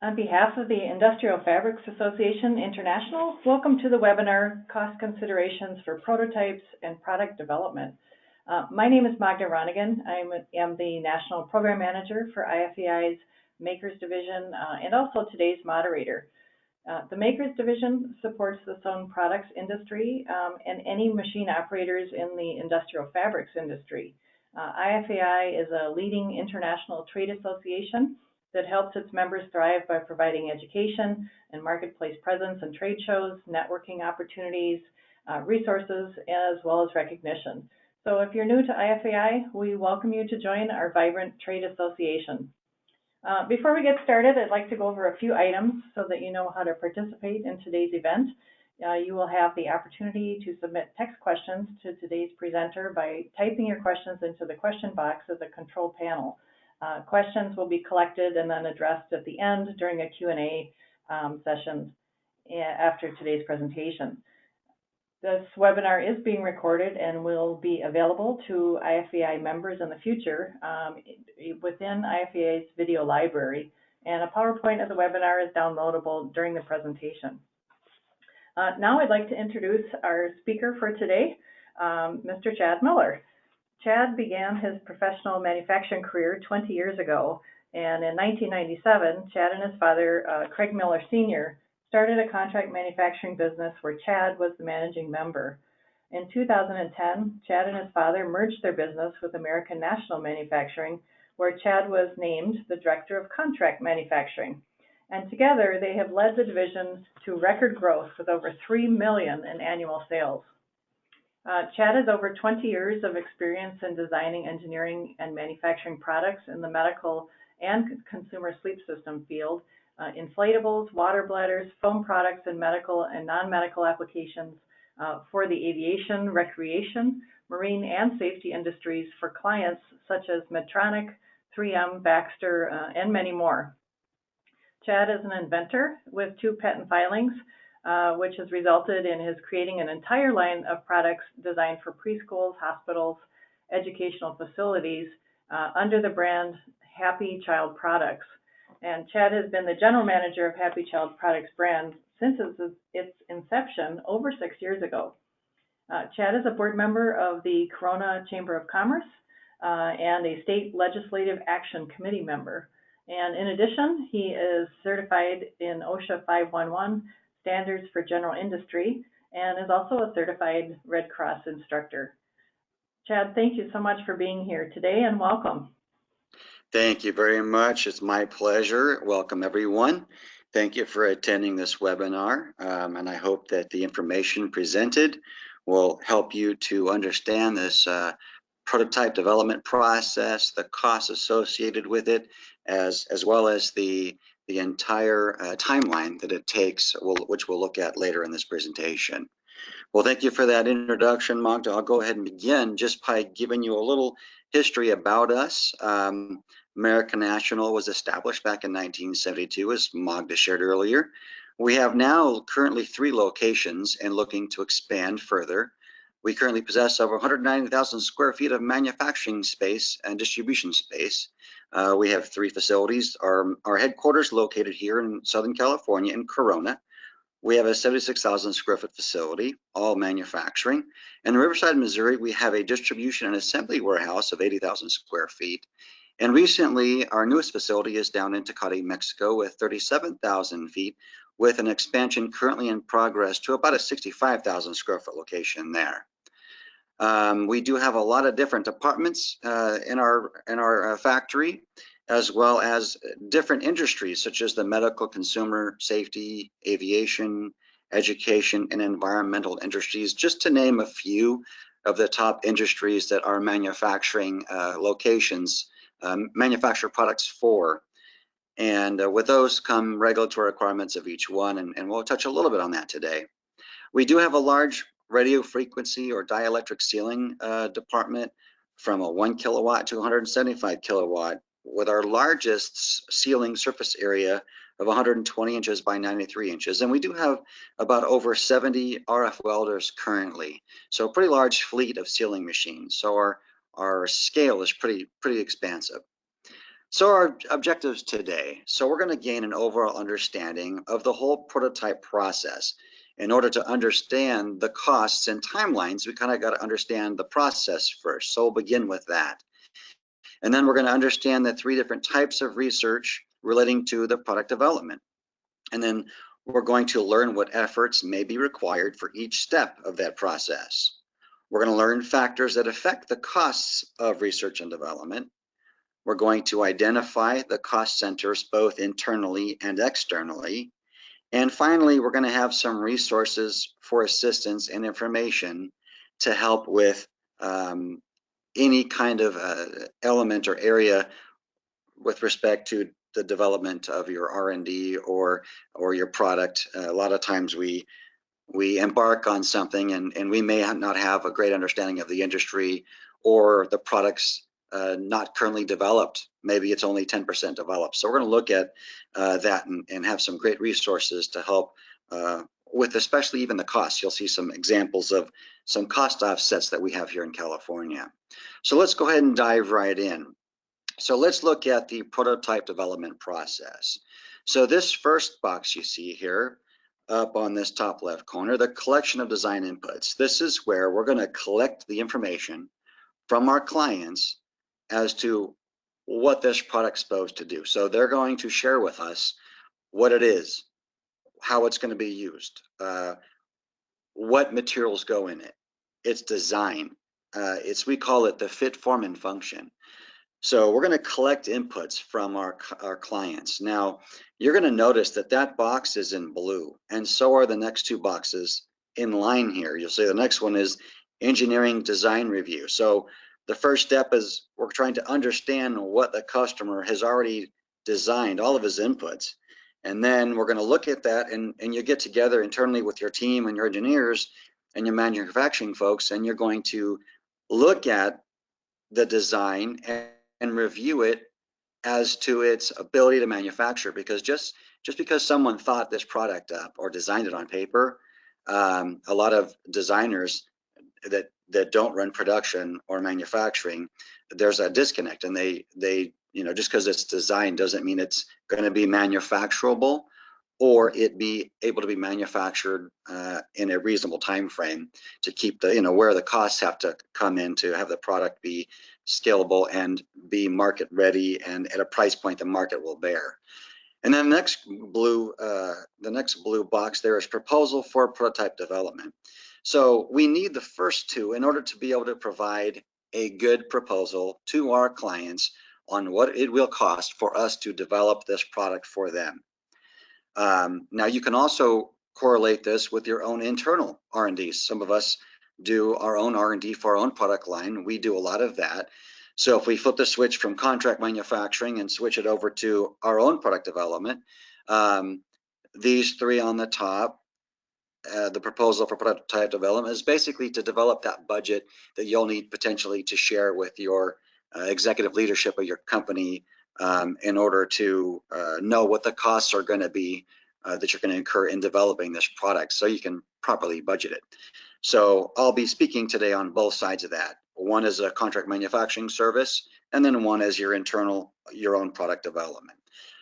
On behalf of the Industrial Fabrics Association International, welcome to the webinar, Cost Considerations for Prototypes and Product Development. My name is Magda Ronigan. I am the National Program Manager for IFEI's Makers Division and also today's moderator. The Makers Division supports the sewn products industry and any machine operators in the industrial fabrics industry. IFEI is a leading international trade association that helps its members thrive by providing education and marketplace presence and trade shows, networking opportunities, resources, as well as recognition. So if you're new to IFEI, we welcome you to join our vibrant trade association. Before we get started, I'd like to go over a few items so that you know how to participate in today's event. You will have the opportunity to submit text questions to today's presenter by typing your questions into the question box of the control panel. Questions will be collected and then addressed at the end during a Q&A session after today's presentation. This webinar is being recorded and will be available to IFEI members in the future within IFEI's video library, and a PowerPoint of the webinar is downloadable during the presentation. Now I'd like to introduce our speaker for today, Mr. Chad Miller. Chad began his professional manufacturing career 20 years ago, and in 1997, Chad and his father, Craig Miller Sr., started a contract manufacturing business where Chad was the managing member. In 2010, Chad and his father merged their business with American National Manufacturing, where Chad was named the Director of Contract Manufacturing. And together, they have led the division to record growth with over $3 million in annual sales. Chad has over 20 years of experience in designing, engineering, and manufacturing products in the medical and consumer sleep system field, inflatables, water bladders, foam products, and medical and non-medical applications for the aviation, recreation, marine, and safety industries for clients such as Medtronic, 3M, Baxter, and many more. Chad is an inventor with 2 patent filings, which has resulted in his creating an entire line of products designed for preschools, hospitals, educational facilities under the brand Happy Child Products. And Chad has been the general manager of Happy Child Products brand since its inception over 6 years ago. Chad is a board member of the Corona Chamber of Commerce and a state legislative action committee member. And in addition, he is certified in OSHA 511 standards for general industry and is also a certified Red Cross instructor. Chad, thank you so much for being here today and welcome. Thank you very much. It's my pleasure. Welcome, everyone. Thank you for attending this webinar, and I hope that the information presented will help you to understand this prototype development process, the costs associated with it, as well as the entire timeline that it takes, which we'll look at later in this presentation. Well, thank you for that introduction, Magda. I'll go ahead and begin just by giving you a little history about us. American National was established back in 1972, as Magda shared earlier. We have now currently 3 locations and looking to expand further. We currently possess over 190,000 square feet of manufacturing space and distribution space. We have 3 facilities. Our headquarters located here in Southern California in Corona. We have a 76,000 square foot facility, all manufacturing. In Riverside, Missouri, we have a distribution and assembly warehouse of 80,000 square feet. And recently, our newest facility is down in Tecate, Mexico, with 37,000 feet, with an expansion currently in progress to about a 65,000 square foot location there. We do have a lot of different departments in our factory, as well as different industries such as the medical, consumer, safety, aviation, education, and environmental industries, just to name a few of the top industries that our manufacturing locations manufacture products for. And with those come regulatory requirements of each one, and we'll touch a little bit on that today. We do have a large radio frequency or dielectric sealing department from a 1 kilowatt to 175 kilowatt, with our largest sealing surface area of 120 inches by 93 inches. And we do have about over 70 RF welders currently. So a pretty large fleet of sealing machines. So our scale is pretty expansive. So our objectives today. So we're going to gain an overall understanding of the whole prototype process. In order to understand the costs and timelines, we kind of got to understand the process first. So we'll begin with that. And then we're going to understand the 3 different types of research relating to the product development. And then we're going to learn what efforts may be required for each step of that process. We're going to learn factors that affect the costs of research and development. We're going to identify the cost centers both internally and externally. And finally, we're going to have some resources for assistance and information to help with any kind of element or area with respect to the development of your R&D or your product. A lot of times we embark on something and we may not have a great understanding of the industry or the products not currently developed. Maybe it's only 10% developed. So we're going to look at that and have some great resources to help with especially even the costs. You'll see some examples of some cost offsets that we have here in California. So let's go ahead and dive right in. So let's look at the prototype development process. So this first box you see here up on this top left corner, the collection of design inputs. This is where we're going to collect the information from our clients as to what this product's supposed to do. So they're going to share with us what it is, how it's going to be used, what materials go in it, its design. We call it the fit, form, and function. So we're going to collect inputs from our clients. Now, you're going to notice that that box is in blue, and so are the next 2 boxes in line here. You'll see the next one is engineering design review. So the first step is we're trying to understand what the customer has already designed, all of his inputs. And then we're going to look at that, and you get together internally with your team and your engineers and your manufacturing folks, and you're going to look at the design and review it as to its ability to manufacture, because just because someone thought this product up or designed it on paper, a lot of designers that don't run production or manufacturing, there's a disconnect, and they just because it's designed doesn't mean it's going to be manufacturable or it be able to be manufactured in a reasonable time frame to keep the where the costs have to come in to have the product be scalable and be market ready and at a price point the market will bear. And then the next blue box there is proposal for prototype development. So we need the first 2 in order to be able to provide a good proposal to our clients on what it will cost for us to develop this product for them. Now you can also correlate this with your own internal R&D. Some of us do our own R&D for our own product line. We do a lot of that. So if we flip the switch from contract manufacturing and switch it over to our own product development, these 3 on the top, the proposal for prototype development is basically to develop that budget that you'll need potentially to share with your executive leadership of your company in order to know what the costs are going to be that you're going to incur in developing this product so you can properly budget it. So I'll be speaking today on both sides of that. One is a contract manufacturing service, and then one is your own product development.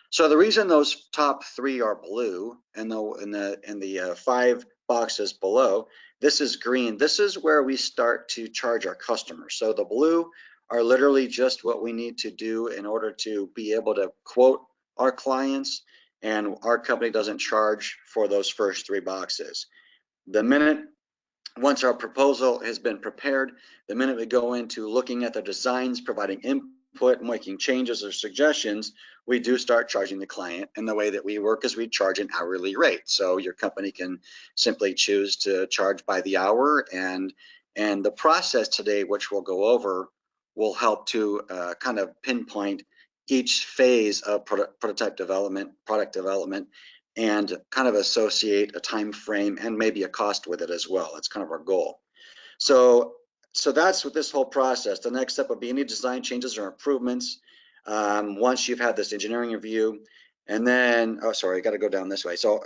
So the reason those top 3 are blue and in the 5 boxes below, this is green. This is where we start to charge our customers. So the blue are literally just what we need to do in order to be able to quote our clients, and our company doesn't charge for those first 3 boxes. Once our proposal has been prepared, the minute we go into looking at the designs, providing input, making changes or suggestions, we do start charging the client. And the way that we work is we charge an hourly rate. So your company can simply choose to charge by the hour, and the process today, which we'll go over, will help to kind of pinpoint each phase of prototype development, product development, and kind of associate a time frame and maybe a cost with it as well. That's kind of our goal. So that's what this whole process. The next step would be any design changes or improvements once you've had this engineering review. And then, oh, sorry, I got to go down this way. So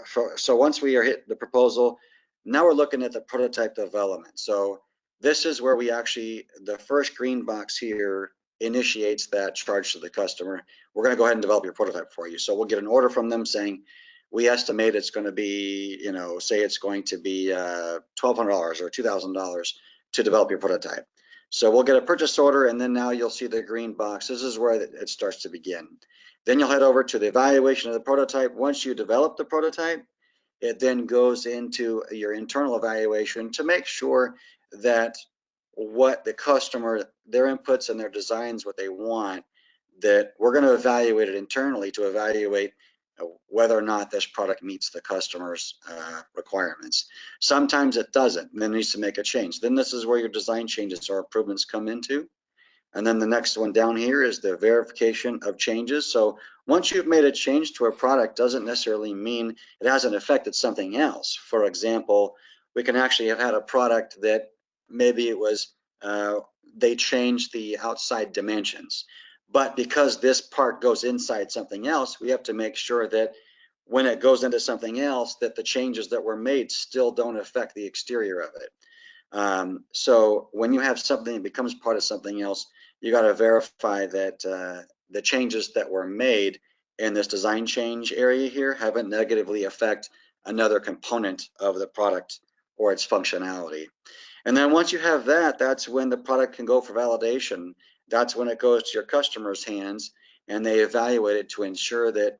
once we are hit the proposal, now we're looking at the prototype development. So this is where we actually, the first green box here initiates that charge to the customer. We're going to go ahead and develop your prototype for you. So we'll get an order from them saying, we estimate it's going to be, say it's going to be $1,200 or $2,000 to develop your prototype. So we'll get a purchase order, and then now you'll see the green box. This is where it starts to begin. Then you'll head over to the evaluation of the prototype. Once you develop the prototype, it then goes into your internal evaluation to make sure that what the customer, their inputs and their designs, what they want, that we're going to evaluate it internally to evaluate whether or not this product meets the customer's requirements. Sometimes it doesn't, and then it needs to make a change. Then this is where your design changes or improvements come into. And then the next one down here is the verification of changes. So once you've made a change to a product, doesn't necessarily mean it hasn't affected something else. For example, we can actually have had a product that maybe it was, they changed the outside dimensions. But because this part goes inside something else, we have to make sure that when it goes into something else, that the changes that were made still don't affect the exterior of it. So when you have something that becomes part of something else, you got to verify that the changes that were made in this design change area here haven't negatively affect another component of the product or its functionality. And then once you have that, that's when the product can go for validation. That's when it goes to your customer's hands and they evaluate it to ensure that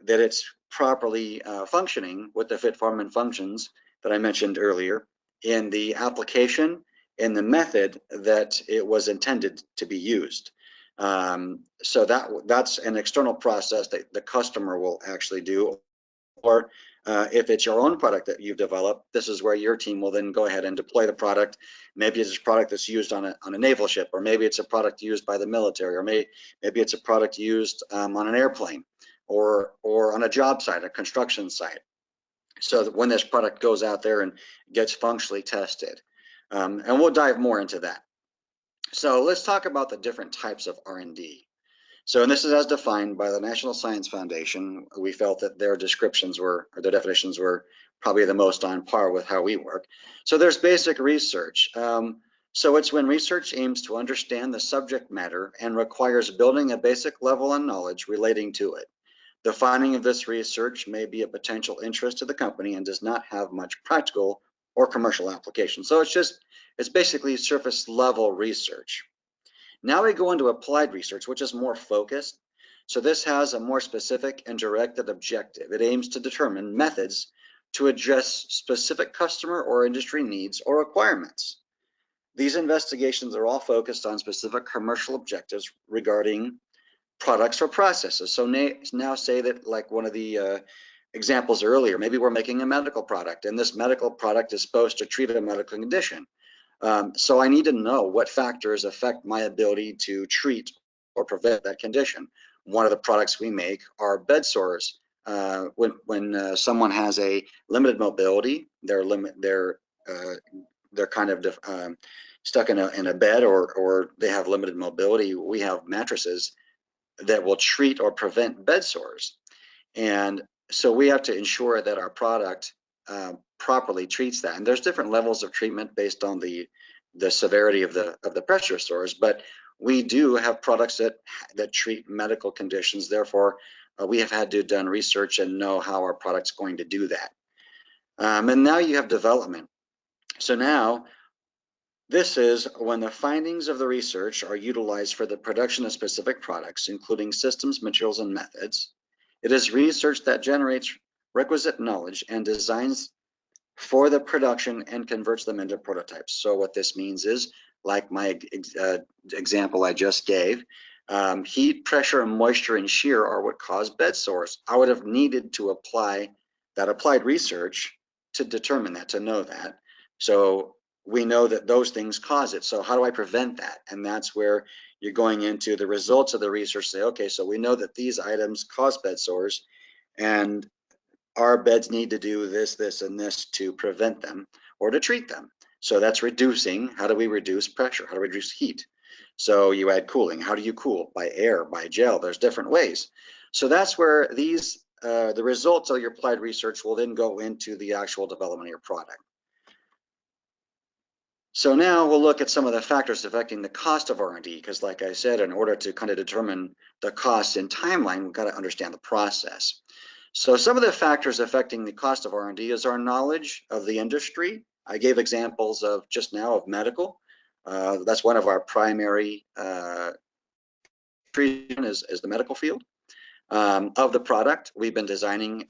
it's properly functioning with the fit, form, and functions that I mentioned earlier in the application, in the method that it was intended to be used. So that's an external process that the customer will actually do. Or if it's your own product that you've developed, this is where your team will then go ahead and deploy the product. Maybe it's a product that's used on a naval ship, or maybe it's a product used by the military, or maybe it's a product used on an airplane, or on a job site, a construction site. So that when this product goes out there and gets functionally tested. And we'll dive more into that. So let's talk about the different types of R&D. So, and this is as defined by the National Science Foundation. We felt that their descriptions were, or their definitions were probably the most on par with how we work. So there's basic research. So it's when research aims to understand the subject matter and requires building a basic level of knowledge relating to it. The finding of this research may be of potential interest to the company and does not have much practical or commercial application. So it's basically surface level research. Now we go into applied research, which is more focused. So this has a more specific and directed objective. It aims to determine methods to address specific customer or industry needs or requirements. These investigations are all focused on specific commercial objectives regarding products or processes. So now say that, like one of the examples earlier, maybe we're making a medical product, and this medical product is supposed to treat a medical condition. So I need to know what factors affect my ability to treat or prevent that condition. One of the products we make are bed sores. When someone has a limited mobility, they're kind of stuck in a bed, or they have limited mobility, we have mattresses that will treat or prevent bed sores. And so we have to ensure that our product properly treats that. And there's different levels of treatment based on the severity of the pressure sores, but we do have products that treat medical conditions. Therefore, we have had to have done research and know how our product's going to do that. And now you have development. So now this is when the findings of the research are utilized for the production of specific products, including systems, materials, and methods. It is research that generates requisite knowledge and designs for the production and converts them into prototypes. So what this means is, like my example I just gave, heat, pressure, and moisture and shear are what cause bed sores. I would have needed to apply that applied research to determine that, to know that. So we know that those things cause it. So how do I prevent that? And that's where you're going into the results of the research. Say, okay, so we know that these items cause bed sores, and our beds need to do this, this, and this to prevent them or to treat them. So that's reducing. How do we reduce pressure? How do we reduce heat? So you add cooling. How do you cool? By air, by gel. There's different ways. So that's where these, the results of your applied research will then go into the actual development of your product. So now we'll look at some of the factors affecting the cost of R&D, because like I said, in order to kind of determine the cost and timeline, we've got to understand the process. So some of the factors affecting the cost of R&D is our knowledge of the industry. I gave examples of just now of medical. That's one of our primary is the medical field. Of the product, we've been designing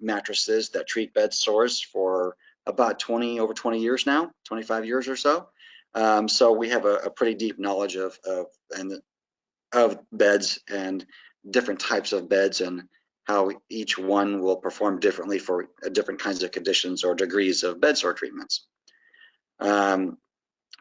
mattresses that treat bed sores for about over 20 years now, 25 years or so. So we have a pretty deep knowledge of beds and different types of beds and how each one will perform differently for different kinds of conditions or degrees of bed sore treatments.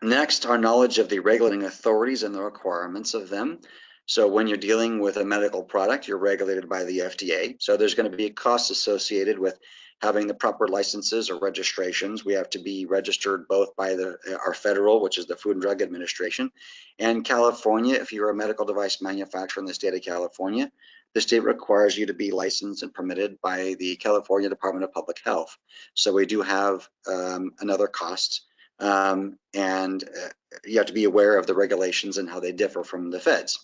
Next, our knowledge of the regulating authorities and the requirements of them. So when you're dealing with a medical product, you're regulated by the FDA. So there's going to be costs associated with having the proper licenses or registrations. We have to be registered both by our federal, which is the Food and Drug Administration, and California. If you're a medical device manufacturer in the state of California, the state requires you to be licensed and permitted by the California Department of Public Health. So we do have another cost. And you have to be aware of the regulations and how they differ from the feds.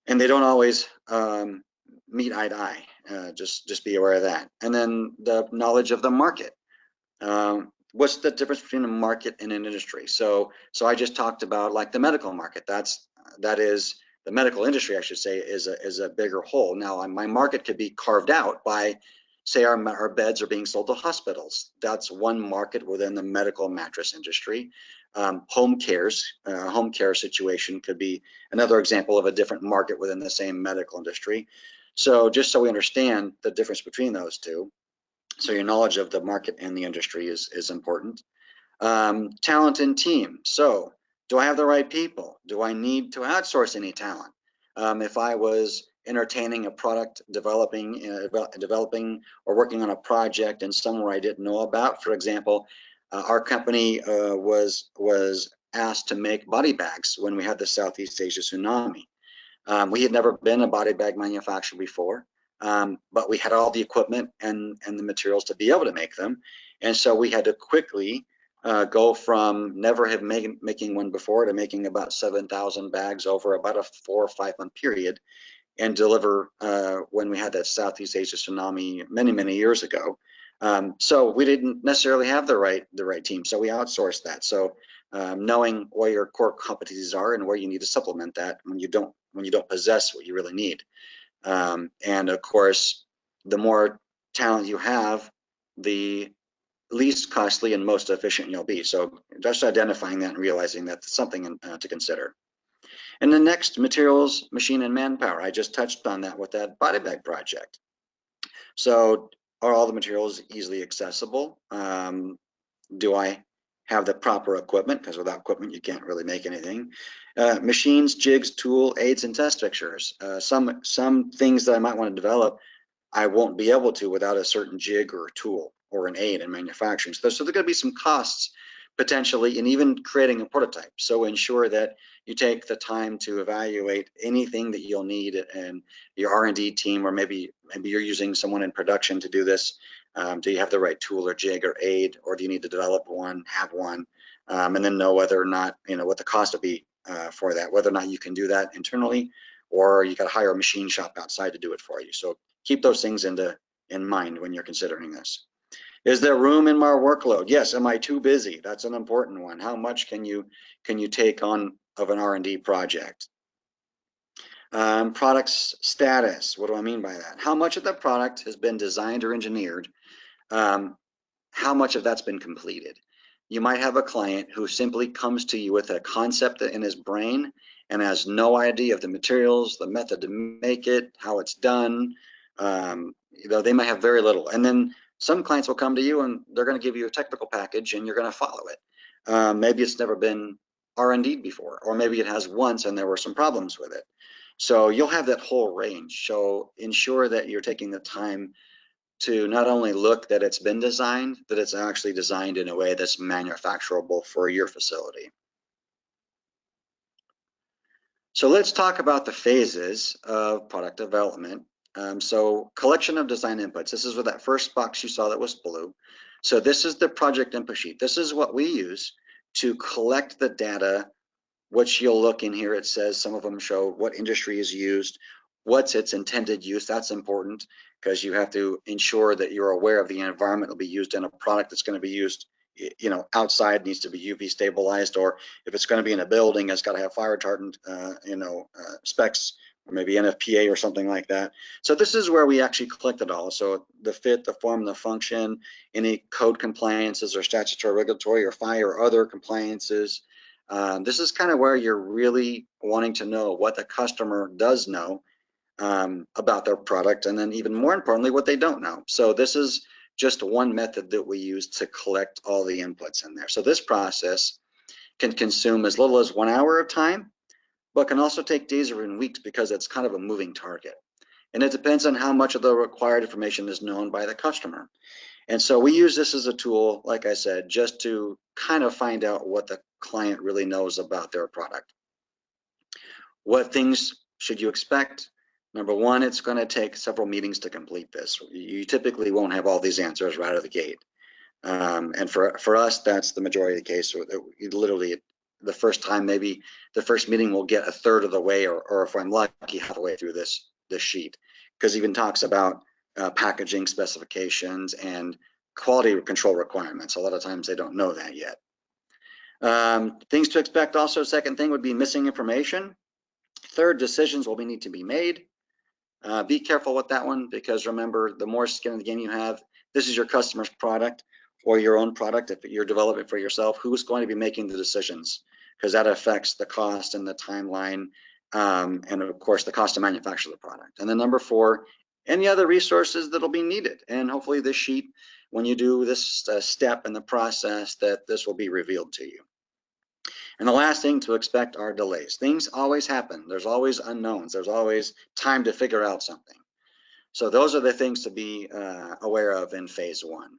And they don't always meet eye to eye. Just be aware of that. And then the knowledge of the market. What's the difference between a market and an industry? So I just talked about like the medical market. That is the medical industry, I should say, is a bigger whole. Now my market could be carved out by, say, our beds are being sold to hospitals. That's one market within the medical mattress industry. Home care situation could be another example of a different market within the same medical industry. So just so we understand the difference between those two, so your knowledge of the market and the industry is important. Talent and team. So do I have the right people? Do I need to outsource any talent? If I was entertaining a product, developing or working on a project and somewhere I didn't know about, for example, our company was asked to make body bags when we had the Southeast Asia tsunami. We had never been a body bag manufacturer before, but we had all the equipment and the materials to be able to make them. And so we had to quickly go from never have making one before to making about 7,000 bags over about a 4 or 5 month period, and deliver when we had that Southeast Asia tsunami many years ago. So we didn't necessarily have the right team, so we outsourced that. So knowing where your core competencies are and where you need to supplement that when you don't possess what you really need. And of course, the more talent you have, the least costly and most efficient you'll be. So just identifying that and realizing that's something to consider. And the next, materials, machine, and manpower. I just touched on that with that body bag project. So are all the materials easily accessible? Do I have the proper equipment? Because without equipment, you can't really make anything. Machines, jigs, tool, aids, and test fixtures. Some things that I might want to develop, I won't be able to without a certain jig or a tool or an aid in manufacturing. So there's going to be some costs potentially in even creating a prototype. So ensure that you take the time to evaluate anything that you'll need, and your R&D team, or maybe you're using someone in production to do this. Do you have the right tool or jig or aid, or do you need to develop one, have one, and then know whether or not, what the cost will be for that, whether or not you can do that internally, or you got to hire a machine shop outside to do it for you. So keep those things in mind when you're considering this. Is there room in my workload? Yes. Am I too busy? That's an important one. How much can you take on of an R&D project? Product's status. What do I mean by that? How much of the product has been designed or engineered? How much of that's been completed? You might have a client who simply comes to you with a concept in his brain and has no idea of the materials, the method to make it, how it's done. They might have very little. And then some clients will come to you and they're going to give you a technical package and you're going to follow it. Maybe it's never been R&D'd before, or maybe it has once and there were some problems with it. So you'll have that whole range. So ensure that you're taking the time to not only look that it's been designed, that it's actually designed in a way that's manufacturable for your facility. So let's talk about the phases of product development. So collection of design inputs. This is where that first box you saw that was blue. So this is the project input sheet. This is what we use to collect the data, which you'll look in here. It says some of them show what industry is used, what's its intended use. That's important because you have to ensure that you're aware of the environment will be used in a product that's going to be used, you know, outside, needs to be UV stabilized, or if it's going to be in a building, it's got to have fire retardant, specs, or maybe NFPA or something like that. So this is where we actually collect it all. So the fit, the form, the function, any code compliances or statutory, regulatory, or fire or other compliances. This is kind of where you're really wanting to know what the customer does know about their product, and then even more importantly, what they don't know. So this is just one method that we use to collect all the inputs in there. So this process can consume as little as 1 hour of time, but can also take days or even weeks because it's kind of a moving target. And it depends on how much of the required information is known by the customer. And so we use this as a tool, like I said, just to kind of find out what the client really knows about their product. What things should you expect? Number one, it's going to take several meetings to complete this. You typically won't have all these answers right out of the gate. And for us, that's the majority of the case. So literally, the first time, maybe the first meeting will get a third of the way, or if I'm lucky, halfway through this sheet, because it even talks about packaging specifications and quality control requirements. A lot of times they don't know that yet. Things to expect also, second thing would be missing information. Third, decisions will need to be made. Be careful with that one, because remember, the more skin in the game you have, this is your customer's product or your own product. If you're developing for yourself, who's going to be making the decisions? Because that affects the cost and the timeline, and of course the cost to manufacture the product. And then number four, any other resources that'll be needed. And hopefully this sheet, when you do this step in the process, that this will be revealed to you. And the last thing to expect are delays. Things always happen. There's always unknowns. There's always time to figure out something. So those are the things to be aware of in phase one.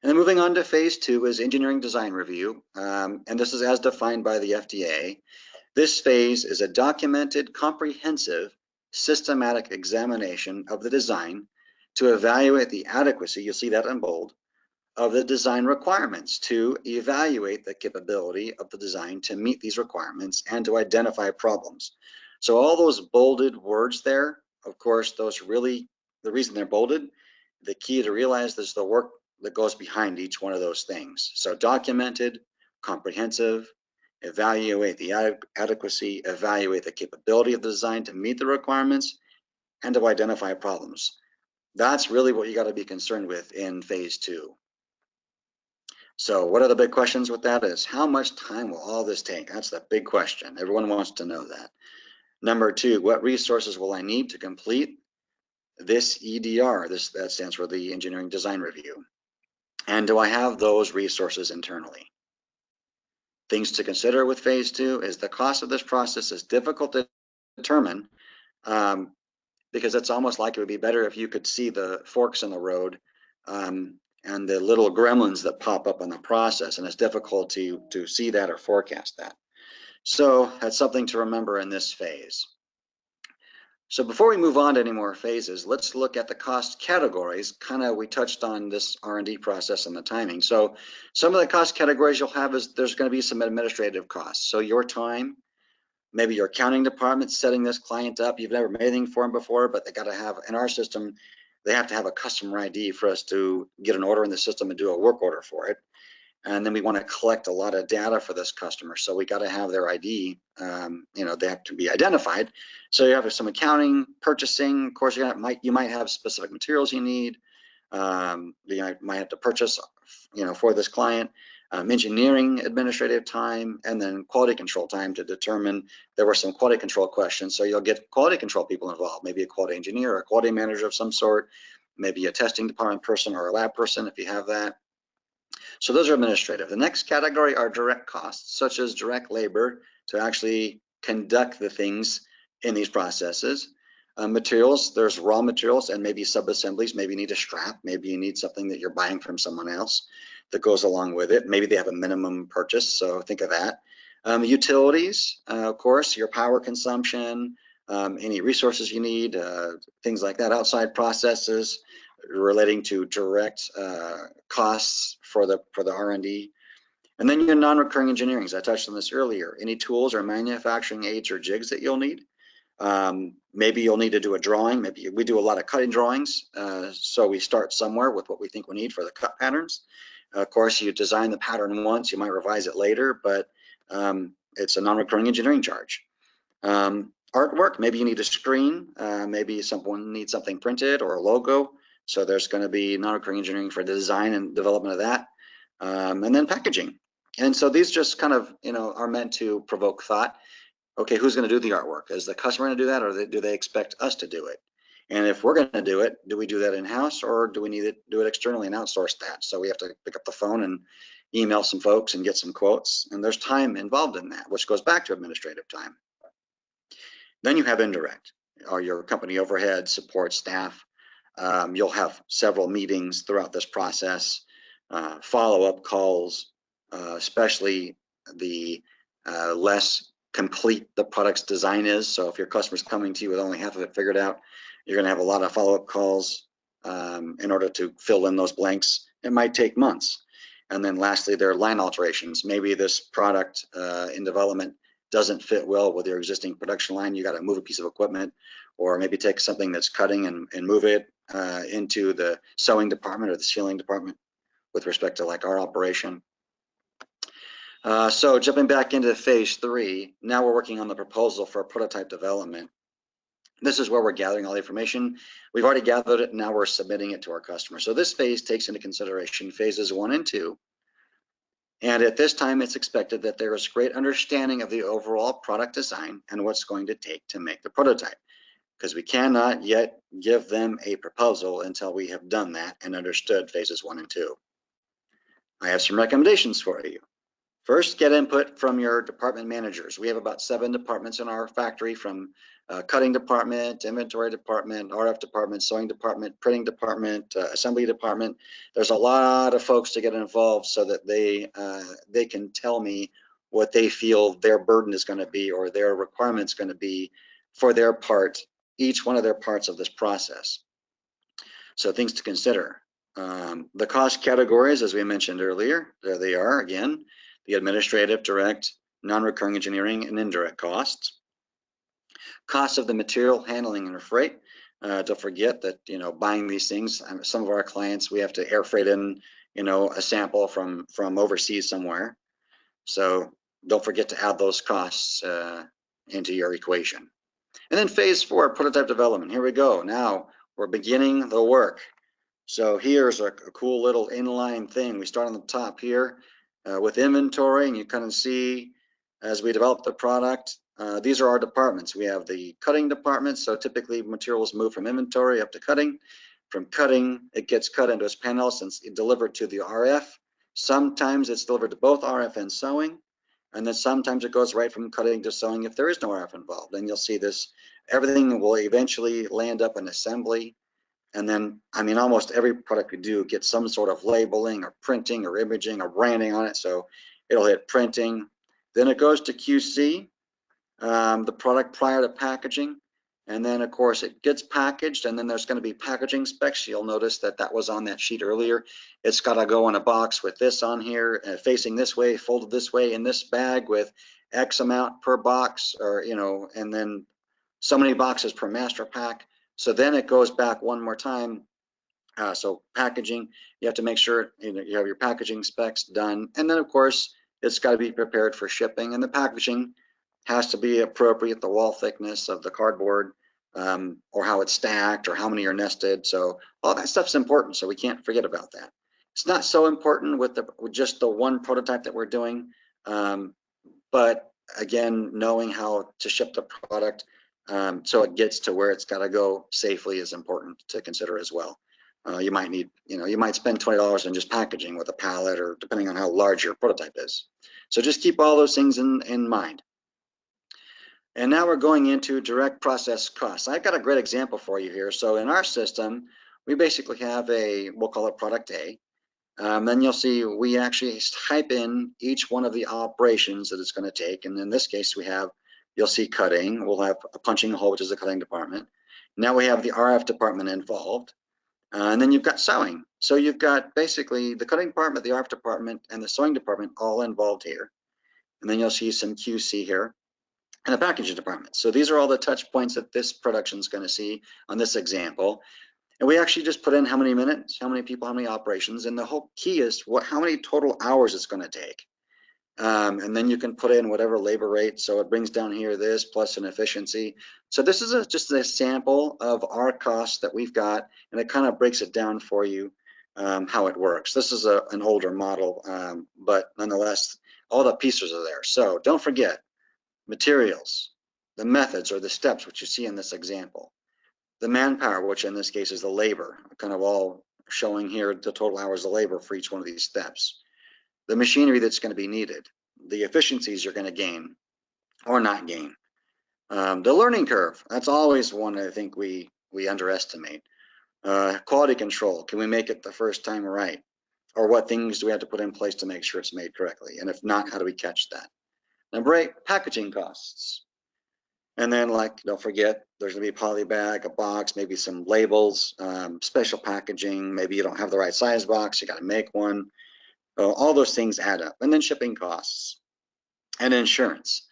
And then moving on to phase two is engineering design review. And this is as defined by the FDA. This phase is a documented, comprehensive, systematic examination of the design to evaluate the adequacy, you'll see that in bold, of the design requirements, to evaluate the capability of the design to meet these requirements and to identify problems. So all those bolded words there, of course, those really, the reason they're bolded, the key to realize is the work that goes behind each one of those things. So documented, comprehensive, evaluate the adequacy, evaluate the capability of the design to meet the requirements, and to identify problems. That's really what you got to be concerned with in phase two. So what are the big questions with that is, how much time will all this take? That's the big question. Everyone wants to know that. Number two, what resources will I need to complete this EDR? That stands for the Engineering Design Review. And do I have those resources internally? Things to consider with phase two is the cost of this process is difficult to determine, because it's almost like it would be better if you could see the forks in the road, and the little gremlins that pop up in the process, and it's difficult to see that or forecast that. So that's something to remember in this phase. So before we move on to any more phases, let's look at the cost categories. Kind of, we touched on this R&D process and the timing. So some of the cost categories you'll have is there's going to be some administrative costs. So your time, maybe your accounting department setting this client up. You've never made anything for them before, but they got to have, in our system, they have to have a customer ID for us to get an order in the system and do a work order for it. And then we want to collect a lot of data for this customer. So we got to have their ID, they have to be identified. So you have some accounting, purchasing. Of course, you might have specific materials you need. You might have to purchase, for this client. Engineering, administrative time, and then quality control time to determine there were some quality control questions. So you'll get quality control people involved, maybe a quality engineer or a quality manager of some sort, maybe a testing department person or a lab person if you have that. So those are administrative. The next category are direct costs, such as direct labor to actually conduct the things in these processes. Materials, there's raw materials and maybe sub-assemblies. Maybe you need a strap, maybe you need something that you're buying from someone else that goes along with it. Maybe they have a minimum purchase, so think of that. Utilities, of course, your power consumption, any resources you need, things like that. Outside processes relating to direct costs for the R&D. And then your non-recurring engineering, I touched on this earlier, any tools or manufacturing aids or jigs that you'll need. Maybe you'll need to do a drawing. Maybe we do a lot of cutting drawings. So we start somewhere with what we think we need for the cut patterns. Of course, you design the pattern once, you might revise it later, but it's a non-recurring engineering charge. Artwork, maybe you need a screen, maybe someone needs something printed or a logo. So there's going to be non-recurring engineering for the design and development of that. And then packaging. And so these just kind of, are meant to provoke thought. Okay, who's going to do the artwork? Is the customer going to do that, or do they expect us to do it? And if we're going to do it, do we do that in-house, or do we need to do it externally and outsource that? So we have to pick up the phone and email some folks and get some quotes. And there's time involved in that, which goes back to administrative time. Then you have indirect, or your company overhead, support staff. You'll have several meetings throughout this process, follow-up calls, especially the less complete the product's design is. So if your customer's coming to you with only half of it figured out, you're going to have a lot of follow-up calls in order to fill in those blanks. It might take months. And then lastly, there are line alterations. Maybe this product in development doesn't fit well with your existing production line. You got to move a piece of equipment, or maybe take something that's cutting and move it into the sewing department or the sealing department with respect to like our operation. So jumping back into phase 3, now we're working on the proposal for prototype development. This is where we're gathering all the information. We've already gathered it, and now we're submitting it to our customer. So this phase takes into consideration phases 1 and 2. And at this time, it's expected that there is great understanding of the overall product design and what's going to take to make the prototype, because we cannot yet give them a proposal until we have done that and understood phases 1 and 2. I have some recommendations for you. First, get input from your department managers. We have about 7 departments in our factory, from cutting department, inventory department, RF department, sewing department, printing department, assembly department. There's a lot of folks to get involved so that they can tell me what they feel their burden is going to be, or their requirements going to be for their part, each one of their parts of this process. So things to consider. The cost categories, as we mentioned earlier, there they are again. The administrative, direct, non-recurring engineering, and indirect costs. Costs of the material handling and freight. Don't forget that, buying these things, some of our clients, we have to air freight in, a sample from overseas somewhere. So don't forget to add those costs into your equation. And then phase 4, prototype development. Here we go. Now we're beginning the work. So here's a cool little inline thing. We start on the top here. With inventory, and you kind of see as we develop the product, these are our departments. We have the cutting department, so typically materials move from inventory up to cutting. From cutting, it gets cut into its panels and delivered to the RF. Sometimes it's delivered to both RF and sewing, and then sometimes it goes right from cutting to sewing if there is no RF involved. And you'll see this, everything will eventually land up in assembly. And then, almost every product we do gets some sort of labeling or printing or imaging or branding on it. So it'll hit printing. Then it goes to QC, the product prior to packaging. And then, of course, it gets packaged, and then there's going to be packaging specs. You'll notice that was on that sheet earlier. It's got to go in a box with this on here, facing this way, folded this way, in this bag with X amount per box, or, and then so many boxes per master pack. So then it goes back one more time. So packaging, you have to make sure you have your packaging specs done. And then, of course, it's got to be prepared for shipping. And the packaging has to be appropriate, the wall thickness of the cardboard, or how it's stacked, or how many are nested. So all that stuff's important, so we can't forget about that. It's not so important with just the one prototype that we're doing. But again, knowing how to ship the product so it gets to where it's got to go safely is important to consider as well. You might need, you might spend $20 on just packaging with a pallet, or depending on how large your prototype is. So just keep all those things in mind. And now we're going into direct process costs. I've got a great example for you here. So in our system, we basically have we'll call it product A. Then you'll see we actually type in each one of the operations that it's going to take. And in this case, you'll see cutting. We'll have a punching hole, which is the cutting department. Now we have the RF department involved. And then you've got sewing. So you've got basically the cutting department, the art department, and the sewing department all involved here. And then you'll see some QC here and a packaging department. So these are all the touch points that this production is going to see on this example. And we actually just put in how many minutes, how many people, how many operations, and the whole key is how many total hours it's going to take. And then you can put in whatever labor rate. So it brings down here this plus an efficiency. So this is just a sample of our costs that we've got, and it kind of breaks it down for you how it works. This is an older model, but nonetheless, all the pieces are there. So don't forget materials, the methods or the steps, which you see in this example, the manpower, which in this case is the labor, kind of all showing here the total hours of labor for each one of these steps. The machinery that's going to be needed, the efficiencies you're going to gain or not gain. The learning curve, that's always one I think we underestimate. Quality control, can we make it the first time right? Or what things do we have to put in place to make sure it's made correctly? And if not, how do we catch that? Number 8, packaging costs. And then, like, don't forget, there's going to be a poly bag, a box, maybe some labels, special packaging. Maybe you don't have the right size box, you got to make one. All those things add up. And then shipping costs and insurance.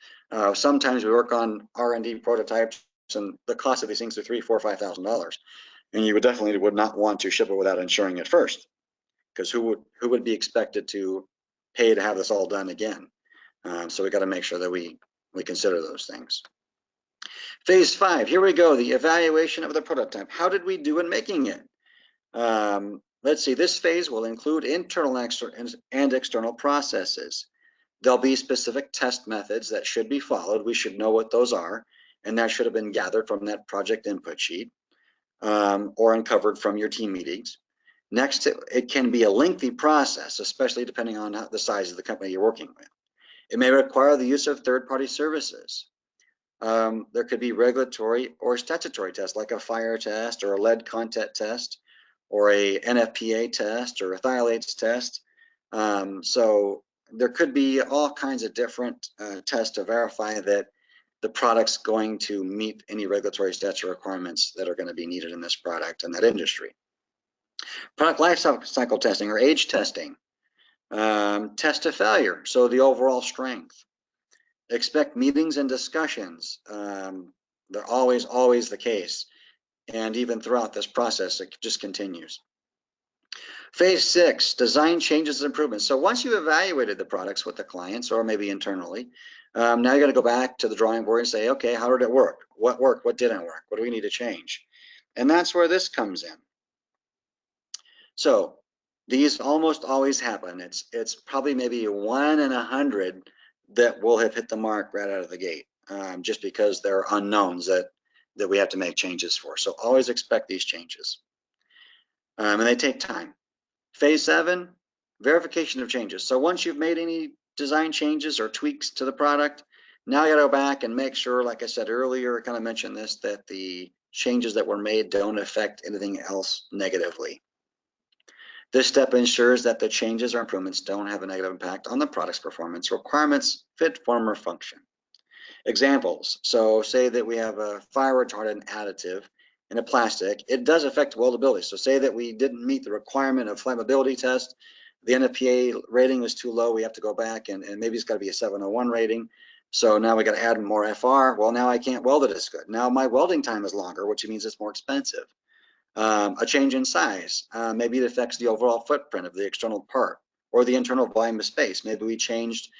Sometimes we work on R&D prototypes, and the cost of these things are $3,000, $4,000, $5,000, and you would not want to ship it without insuring it first, because who would be expected to pay to have this all done again? So we got to make sure that we consider those things. Phase 5, here we go, the evaluation of the prototype. How did we do in making it? Let's see, this phase will include internal and external processes. There'll be specific test methods that should be followed. We should know what those are, and that should have been gathered from that project input sheet or uncovered from your team meetings. Next, it can be a lengthy process, especially depending on the size of the company you're working with. It may require the use of third-party services. There could be regulatory or statutory tests like a fire test or a lead content test or a NFPA test or a phthalates test. So there could be all kinds of different tests to verify that the product's going to meet any regulatory statutory requirements that are going to be needed in this product and that industry. Product life cycle testing or age testing. Test to failure, so the overall strength. Expect meetings and discussions. They're always the case. And even throughout this process, it just continues. Phase 6, design changes and improvements. So once you've evaluated the products with the clients or maybe internally, now you got to go back to the drawing board and say, okay, how did it work? What worked? What didn't work? What do we need to change? And that's where this comes in. So these almost always happen. It's probably maybe 1 in 100 that will have hit the mark right out of the gate, just because they're unknowns that we have to make changes for. So always expect these changes. And they take time. Phase 7, verification of changes. So once you've made any design changes or tweaks to the product, now you gotta go back and make sure, like I said earlier, I kind of mentioned this, that the changes that were made don't affect anything else negatively. This step ensures that the changes or improvements don't have a negative impact on the product's performance, requirements, fit, form, or function. Examples, so say that we have a fire retardant additive in a plastic, it does affect weldability. So say that we didn't meet the requirement of flammability test, the NFPA rating was too low, we have to go back and maybe it's got to be a 701 rating. So now we got to add more FR. Well, now I can't weld it as good. Now my welding time is longer, which means it's more expensive. A change in size, maybe it affects the overall footprint of the external part or the internal volume of space. Maybe we changed,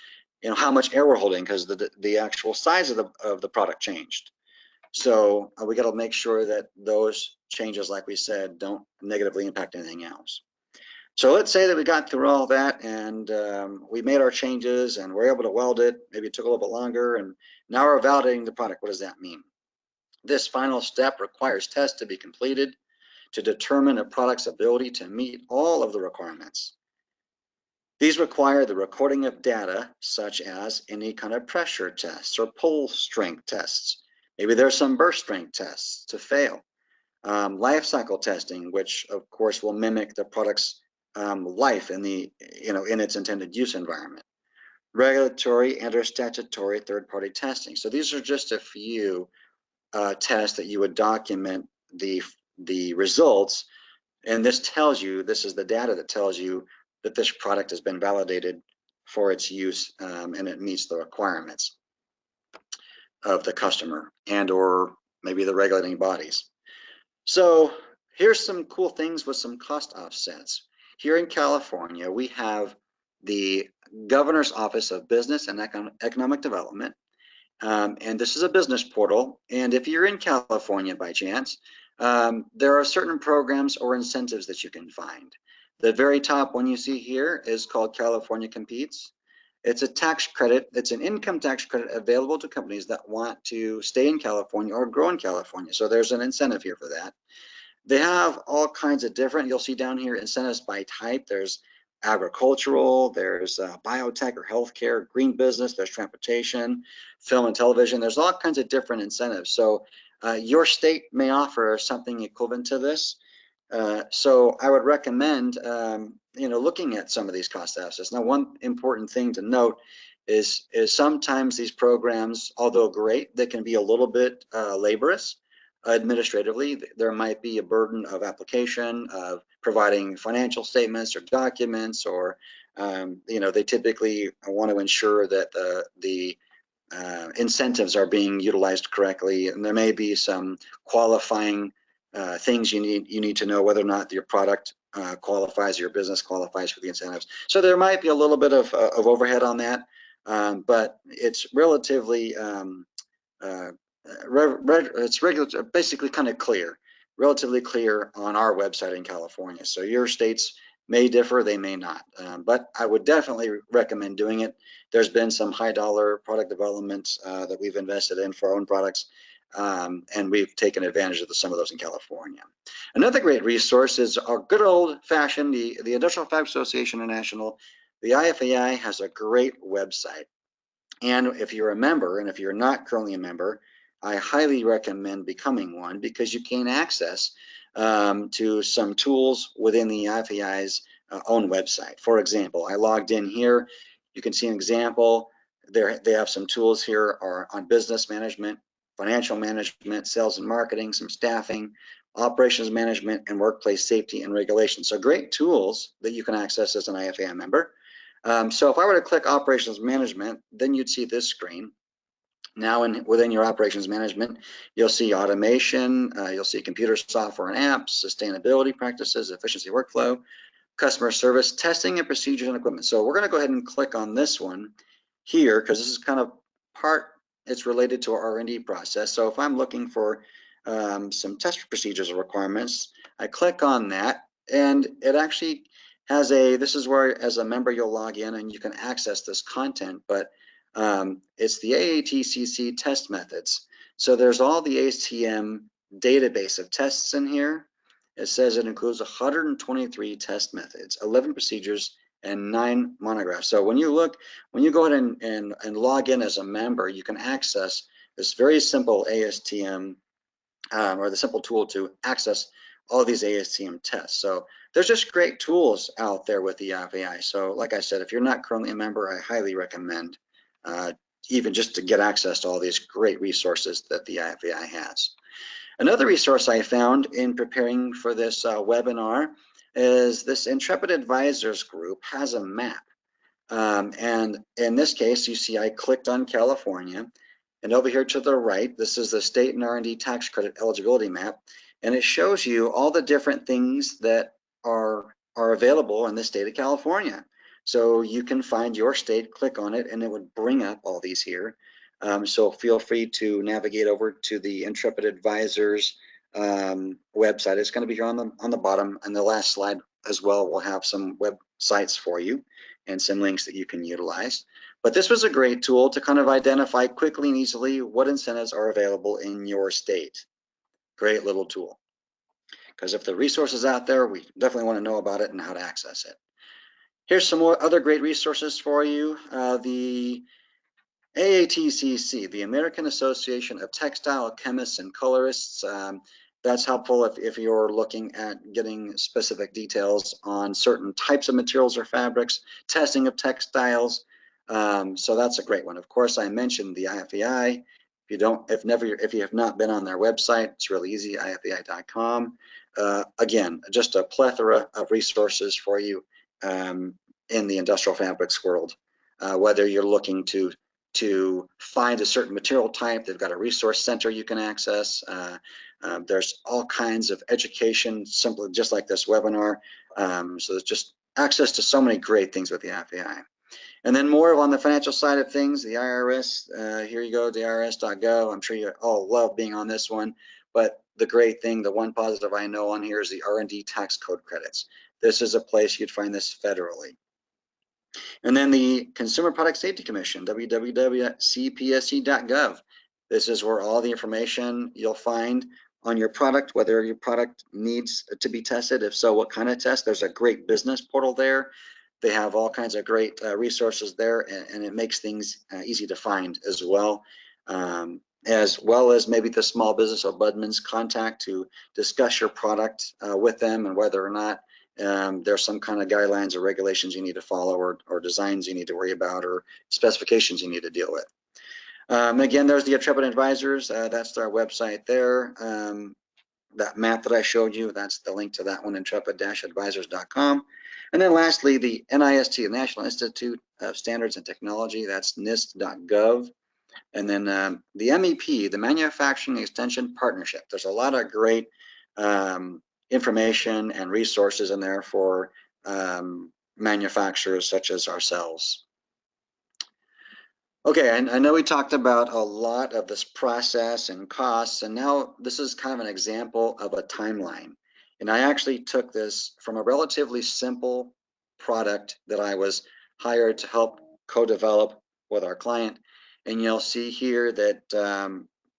how much air we're holding because the actual size of the product changed. So we got to make sure that those changes, like we said, don't negatively impact anything else. So let's say that we got through all that and we made our changes and we're able to weld it. Maybe it took a little bit longer, and now we're validating the product. What does that mean? This final step requires tests to be completed to determine a product's ability to meet all of the requirements. These require the recording of data, such as any kind of pressure tests or pull strength tests. Maybe there's some burst strength tests to fail. Life cycle testing, which of course will mimic the product's life in in its intended use environment. Regulatory and or statutory third-party testing. So these are just a few tests that you would document the results And this tells you, this is the data that tells you that this product has been validated for its use, and it meets the requirements of the customer and or maybe the regulating bodies. So here's some cool things with some cost offsets. Here in California, we have the Governor's Office of Business and Economic Development. And this is a business portal. And if you're in California by chance, there are certain programs or incentives that you can find. The very top one you see here is called California Competes. It's a tax credit. It's an income tax credit available to companies that want to stay in California or grow in California. So there's an incentive here for that. They have all kinds of different, you'll see down here, incentives by type. There's agricultural, there's biotech or healthcare, green business, there's transportation, film and television. There's all kinds of different incentives. So your state may offer something equivalent to this. So I would recommend looking at some of these cost offsets. Now, one important thing to note is sometimes these programs, although great, they can be a little bit laborious administratively. There might be a burden of application, of providing financial statements or documents, or they typically want to ensure that the incentives are being utilized correctly, and there may be some qualifying things you need to know whether or not your product qualifies, your business qualifies for the incentives. So there might be a little bit of overhead on that, but it's relatively basically kind of clear, relatively clear on our website in California. So your states may differ, they may not, but I would definitely recommend doing it. There's been some high dollar product development that we've invested in for our own products, and we've taken advantage of some of those in California. Another great resource is our good old fashioned, the Industrial Fabrics Association International. The IFAI has a great website. And if you're a member, and if you're not currently a member, I highly recommend becoming one, because you gain access to some tools within the IFAI's own website. For example, I logged in here. You can see an example. They have some tools here on business management, financial management, sales and marketing, some staffing, operations management, and workplace safety and regulation. So great tools that you can access as an IFAI member. So if I were to click operations management, then you'd see this screen. Now within your operations management, you'll see automation, you'll see computer software and apps, sustainability practices, efficiency workflow, customer service, testing and procedures and equipment. So we're going to go ahead and click on this one here, because this is kind of it's related to our R&D process. So if I'm looking for some test procedures or requirements, I click on that, and it actually has this is where as a member you'll log in and you can access this content, but it's the AATCC test methods. So there's all the ASTM database of tests in here. It says it includes 123 test methods, 11 procedures, and 9 monographs. So when you go ahead and log in as a member, you can access this very simple ASTM or the simple tool to access all these ASTM tests. So there's just great tools out there with the IFAI. So like I said, if you're not currently a member, I highly recommend even just to get access to all these great resources that the IFAI has. Another resource I found in preparing for this webinar is this Intrepid Advisors group has a map. And in this case, you see I clicked on California, and over here to the right, this is the state and R&D tax credit eligibility map, and it shows you all the different things that are available in the state of California. So you can find your state, click on it, and it would bring up all these here. So feel free to navigate over to the Intrepid Advisors website. It's going to be here on the bottom, and the last slide as well will have some websites for you and some links that you can utilize. But this was a great tool to kind of identify quickly and easily what incentives are available in your state. Great little tool. Because if the resource is out there, we definitely want to know about it and how to access it. Here's some more other great resources for you. The AATCC, the American Association of Textile Chemists and Colorists. That's helpful if you're looking at getting specific details on certain types of materials or fabrics, testing of textiles. So that's a great one. Of course, I mentioned the IFAI. If you have not been on their website, it's really easy, ifei.com. Again, just a plethora of resources for you in the industrial fabrics world. Whether you're looking to find a certain material type, they've got a resource center you can access. There's all kinds of education, simply just like this webinar. So there's just access to so many great things with the IFAI. And then more on the financial side of things, the IRS, here you go, the IRS.gov. I'm sure you all love being on this one, but the great thing, the one positive I know on here is the R&D tax code credits. This is a place you'd find this federally. And then the Consumer Product Safety Commission, www.cpsc.gov. This is where all the information you'll find on your product, whether your product needs to be tested, if so, what kind of test. There's a great business portal there. They have all kinds of great resources there, and it makes things easy to find as well as maybe the Small Business Ombudsman's contact to discuss your product with them and whether or not there's some kind of guidelines or regulations you need to follow or designs you need to worry about or specifications you need to deal with. Again, there's the Intrepid Advisors. That's our website there. That map that I showed you, that's the link to that one, intrepid-advisors.com. And then lastly, the NIST, the National Institute of Standards and Technology, that's nist.gov. And then the MEP, the Manufacturing Extension Partnership. There's a lot of great information and resources in there for manufacturers such as ourselves. Okay, I know we talked about a lot of this process and costs, and now this is kind of an example of a timeline. And I actually took this from a relatively simple product that I was hired to help co-develop with our client. And you'll see here that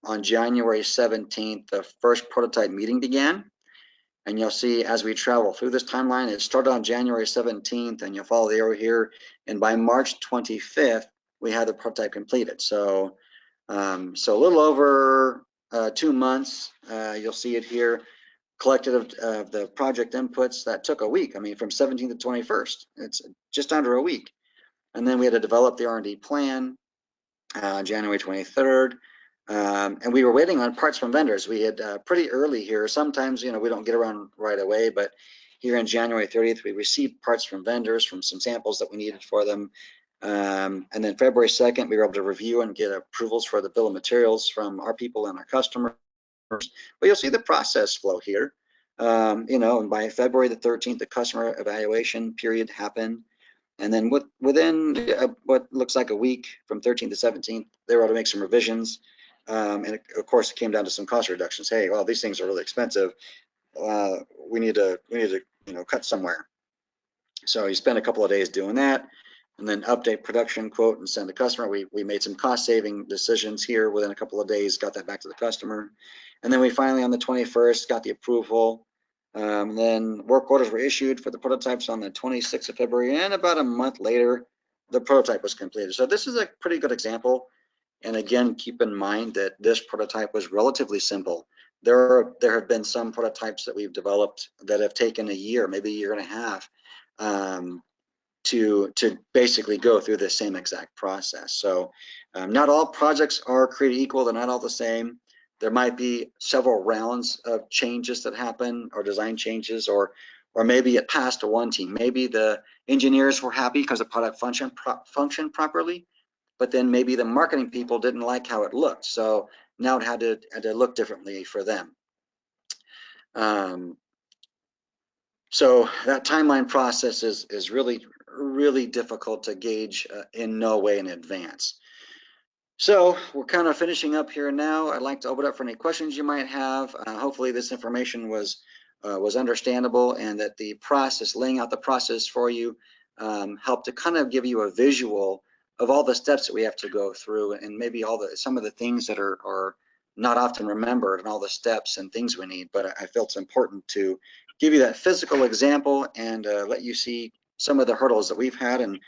on January 17th, the first prototype meeting began. And you'll see as we travel through this timeline, it started on January 17th, and you'll follow the arrow here. And by March 25th, we had the prototype completed. So, so a little over 2 months. You'll see it here. Collected of the project inputs that took a week. I mean, from 17th to 21st, it's just under a week. And then we had to develop the R&D plan January 23rd. And we were waiting on parts from vendors. We had pretty early here. Sometimes, we don't get around right away, but here on January 30th, we received parts from vendors from some samples that we needed for them. And then February 2nd, we were able to review and get approvals for the bill of materials from our people and our customers. But you'll see the process flow here. And by February the 13th, the customer evaluation period happened. And then within what looks like a week, from 13th to 17th, they were able to make some revisions. And of course, it came down to some cost reductions. Hey, well, these things are really expensive. We need to cut somewhere. So you spend a couple of days doing that, and then update production quote and send the customer. We made some cost saving decisions here within a couple of days, got that back to the customer. And then we finally on the 21st got the approval. Then work orders were issued for the prototypes on the 26th of February, and about a month later, the prototype was completed. So this is a pretty good example. And again, keep in mind that this prototype was relatively simple. There have been some prototypes that we've developed that have taken a year, maybe a year and a half, to basically go through the same exact process. So not all projects are created equal. They're not all the same. There might be several rounds of changes that happen, or design changes, or maybe it passed to one team. Maybe the engineers were happy because the product functioned properly, but then maybe the marketing people didn't like how it looked. So now it had to look differently for them. So that timeline process is really, really difficult to gauge in no way in advance. So we're kind of finishing up here now. I'd like to open up for any questions you might have. Hopefully this information was understandable, and that the process, laying out the process for you, helped to kind of give you a visual of all the steps that we have to go through, and maybe some of the things that are not often remembered, and all the steps and things we need. But I felt it's important to give you that physical example and let you see some of the hurdles that we've had, and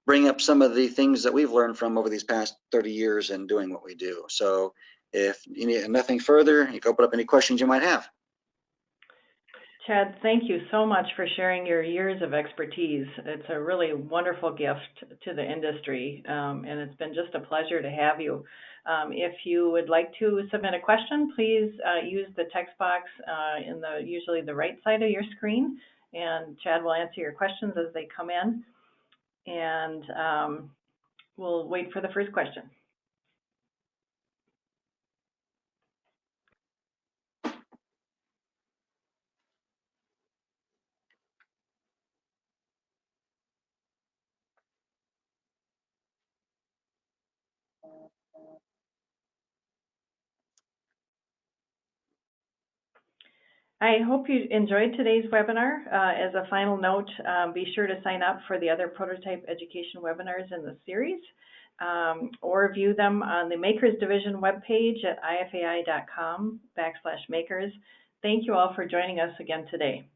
bring up some of the things that we've learned from over these past 30 years in doing what we do. So if you need nothing further, you can open up any questions you might have. Chad, thank you so much for sharing your years of expertise. It's a really wonderful gift to the industry, and it's been just a pleasure to have you. If you would like to submit a question, please use the text box in usually the right side of your screen, and Chad will answer your questions as they come in. And we'll wait for the first question. I hope you enjoyed today's webinar. As a final note, be sure to sign up for the other prototype education webinars in the series, or view them on the Makers Division webpage at ifai.com/makers. Thank you all for joining us again today.